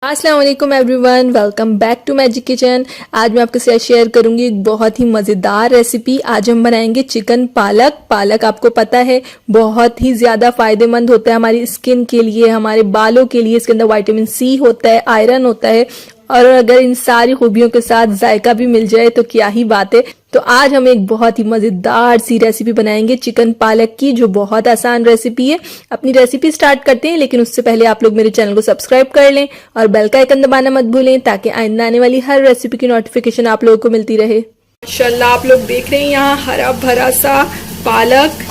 अस्सलाम वालेकुम everyone, welcome back to magic kitchen. आज मैं आपके साथ शेयर करूंगी एक बहुत ही मज़ेदार रेसिपी। आज हम बनाएंगे चिकन पालक। पालक आपको पता है बहुत ही ज़्यादा फायदेमंद होता है हमारी स्किन के लिए, हमारे बालों के लिए। इसके अंदर विटामिन सी होता है, आयरन होता है, और अगर इन सारी खूबियों के साथ जायका भी मिल जाए तो क्या ही बात है। तो आज हम एक बहुत ही मजेदार सी रेसिपी बनाएंगे चिकन पालक की, जो बहुत आसान रेसिपी है। अपनी रेसिपी स्टार्ट करते हैं, लेकिन उससे पहले आप लोग मेरे चैनल को सब्सक्राइब कर लें और बेल का आइकन दबाना मत भूलें, ताकि आइंदा आने वाली हर रेसिपी की नोटिफिकेशन आप लोगों को मिलती रहे। माशाल्लाह आप लोग देख रहे हैं यहाँ हरा भरा सा पालक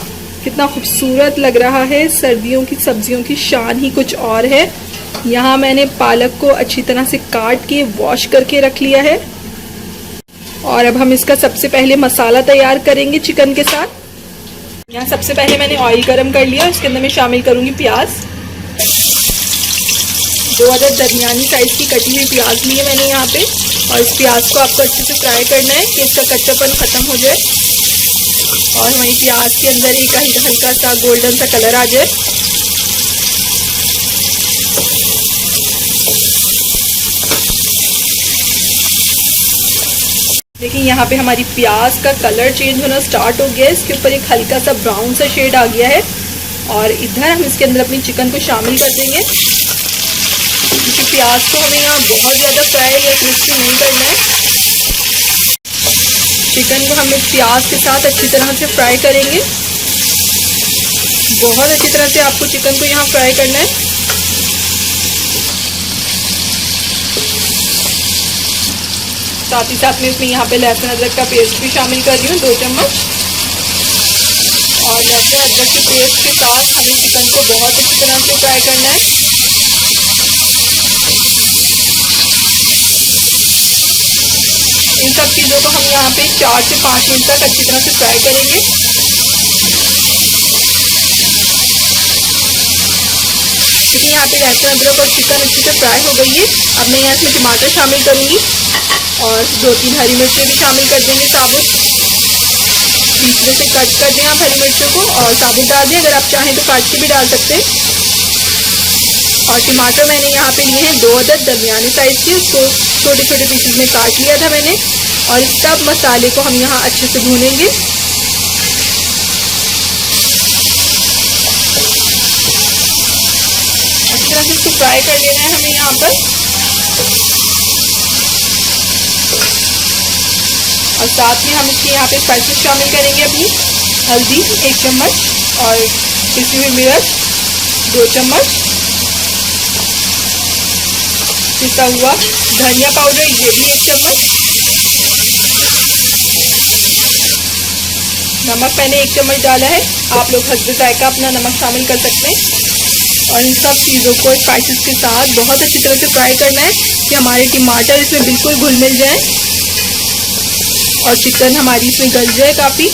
कितना खूबसूरत लग रहा है। सर्दियों की सब्जियों की शान ही कुछ और है। यहाँ मैंने पालक को अच्छी तरह से काट के वॉश करके रख लिया है, और अब हम इसका सबसे पहले मसाला तैयार करेंगे चिकन के साथ। यहाँ सबसे पहले मैंने ऑयल गरम कर लिया, इसके अंदर मैं शामिल करूंगी प्याज। 2 अदद दरमियानी साइज की कटी हुई प्याज ली है मैंने यहाँ पे, और इस प्याज को आपको अच्छे से फ्राई करना है कि इसका कच्चापन खत्म हो जाए, और वहीं प्याज के अंदर एक हल्का सा गोल्डन सा कलर आ जाए। देखिए यहाँ पे हमारी प्याज का कलर चेंज होना स्टार्ट हो गया है, इसके ऊपर एक हल्का सा ब्राउन सा शेड आ गया है। और इधर हम इसके अंदर अपनी चिकन को शामिल कर देंगे, क्योंकि प्याज को हमें यहाँ बहुत ज़्यादा फ्राई या क्रिस्पी नहीं करना है। चिकन को हम इस प्याज के साथ अच्छी तरह से फ्राई करेंगे। बहुत अच्छी तरह से आपको चिकन को यहाँ फ्राई करना है। साथ ही साथ में इसमें यहाँ पे लहसुन अदरक का पेस्ट भी शामिल कर रही हूँ, 2 चम्मच। और लहसुन अदरक के पेस्ट के साथ हमें चिकन को बहुत अच्छी तरह से फ्राई करना है। इन सब चीज़ों को हम यहाँ पे 4 से 5 मिनट तक अच्छी तरह से फ्राई करेंगे। देखिए यहाँ पे लहसुन अदरक और चिकन अच्छे से फ्राई हो गई है। अब मैं यहाँ इसमें टमाटर शामिल करूँगी, और 2-3 हरी मिर्चें भी शामिल कर देंगे साबुत। बीच में से कट कर दें आप हरी मिर्चों को, और साबुत डाल दें। अगर आप चाहें तो काट के भी डाल सकते हैं। और टमाटर मैंने यहाँ पे लिए हैं 2 अदद दरमियानी साइज के, उसको छोटे छोटे पीसेस में काट लिया था मैंने। और इस सब मसाले को हम यहाँ अच्छे से भूनेंगे। अच्छी तरह से इसको फ्राई कर लेना है हमें यहाँ पर। और साथ में हम इसके यहाँ पे स्पाइसेस शामिल करेंगे अपनी। हल्दी 1 चम्मच, और पिसी हुई मिर्च 2 चम्मच, पिसा हुआ धनिया पाउडर ये भी 1 चम्मच, नमक मैंने 1 चम्मच डाला है। आप लोग हस्बे जायका अपना नमक शामिल कर सकते हैं। और इन सब चीज़ों को स्पाइसेस के साथ बहुत अच्छी तरह से फ्राई करना है कि हमारे टमाटर इसमें बिल्कुल घुल मिल जाए और चिकन हमारी इसमें गल जाए काफ़ी।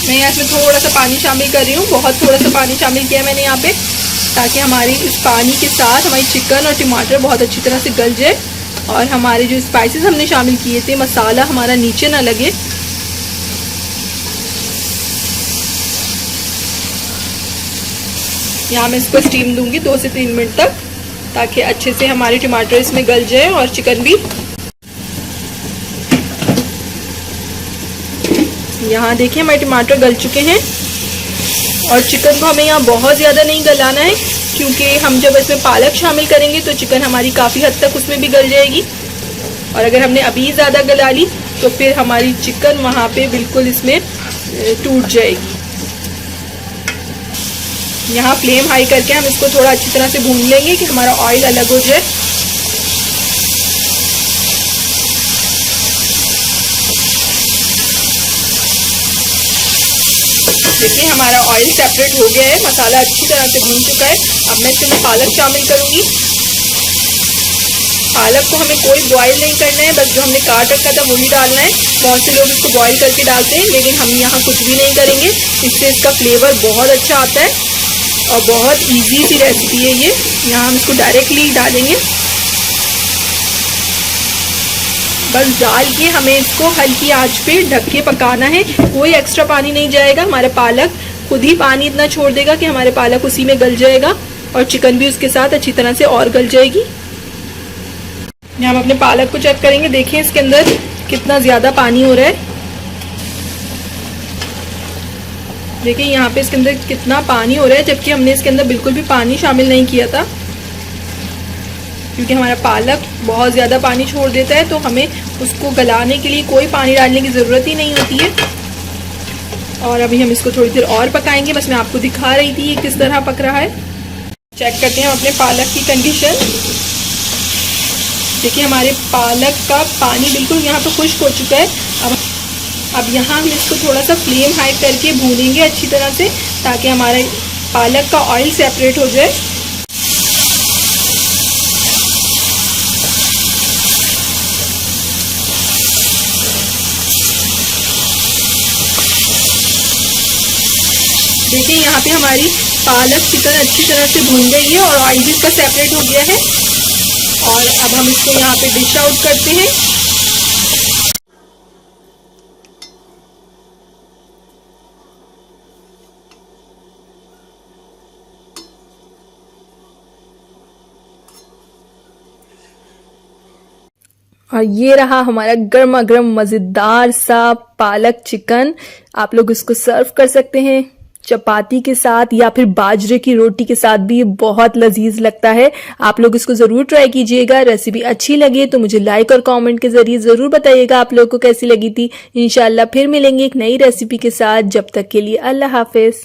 मैं यहाँ इसमें थोड़ा सा पानी शामिल कर रही हूँ, बहुत थोड़ा सा पानी शामिल किया मैंने यहाँ पे, ताकि हमारी इस पानी के साथ हमारी चिकन और टमाटर बहुत अच्छी तरह से गल जाए, और हमारे जो स्पाइसेस हमने शामिल किए थे, मसाला हमारा नीचे ना लगे। यहाँ मैं इसको स्टीम दूंगी 2 से 3 मिनट तक, ताकि अच्छे से हमारे टमाटर इसमें गल जाए और चिकन भी। यहाँ देखिए हमारे टमाटर गल चुके हैं, और चिकन को हमें यहाँ बहुत ज़्यादा नहीं गलाना है, क्योंकि हम जब इसमें पालक शामिल करेंगे तो चिकन हमारी काफ़ी हद तक उसमें भी गल जाएगी। और अगर हमने अभी ज़्यादा गला ली तो फिर हमारी चिकन वहाँ पे बिल्कुल इसमें टूट जाएगी। यहाँ फ्लेम हाई करके हम इसको थोड़ा अच्छी तरह से भून लेंगे कि हमारा ऑयल अलग हो जाए। देखिए हमारा ऑयल सेपरेट हो गया है, मसाला अच्छी तरह से भून चुका है। अब मैं इसमें पालक शामिल करूंगी। पालक को हमें कोई बॉईल नहीं करना है, बस जो हमने काट रखा था वही डालना है। बहुत से लोग इसको बॉईल करके डालते हैं, लेकिन हम यहाँ कुछ भी नहीं करेंगे। इससे इसका फ्लेवर बहुत अच्छा आता है, और बहुत इजी सी रेसिपी है ये। यहाँ हम इसको डायरेक्टली डालेंगे, बस डाल के हमें इसको हल्की आंच पे ढक के पकाना है। कोई एक्स्ट्रा पानी नहीं जाएगा, हमारा पालक खुद ही पानी इतना छोड़ देगा कि हमारे पालक उसी में गल जाएगा, और चिकन भी उसके साथ अच्छी तरह से और गल जाएगी। यहाँ हम अपने पालक को चेक करेंगे। देखिए इसके अंदर कितना ज़्यादा पानी हो रहा है। देखिए यहाँ पे इसके अंदर कितना पानी हो रहा है, जबकि हमने इसके अंदर बिल्कुल भी पानी शामिल नहीं किया था, क्योंकि हमारा पालक बहुत ज़्यादा पानी छोड़ देता है, तो हमें उसको गलाने के लिए कोई पानी डालने की ज़रूरत ही नहीं होती है। और अभी हम इसको थोड़ी देर और पकाएंगे। बस मैं आपको दिखा रही थी ये किस तरह पक रहा है। चेक करते हैं हम अपने पालक की कंडीशन। देखिए हमारे पालक का पानी बिल्कुल यहाँ पे खुश्क हो चुका है। अब यहाँ हम इसको थोड़ा सा फ्लेम हाई करके भूनेंगे अच्छी तरह से, ताकि हमारे पालक का ऑयल सेपरेट हो जाए। देखिए यहाँ पे हमारी पालक चिकन अच्छी तरह से भून गई है और ऑयल भी इसका सेपरेट हो गया है। और अब हम इसको यहाँ पे डिश आउट करते हैं। और ये रहा हमारा गर्मा गर्म मज़ेदार सा पालक चिकन। आप लोग इसको सर्व कर सकते हैं चपाती के साथ या फिर बाजरे की रोटी के साथ भी। ये बहुत लजीज लगता है। आप लोग इसको ज़रूर ट्राई कीजिएगा। रेसिपी अच्छी लगी तो मुझे लाइक और कमेंट के ज़रिए ज़रूर बताइएगा आप लोगों को कैसी लगी थी। इंशाल्लाह फिर मिलेंगे एक नई रेसिपी के साथ। जब तक के लिए अल्लाह हाफिज़।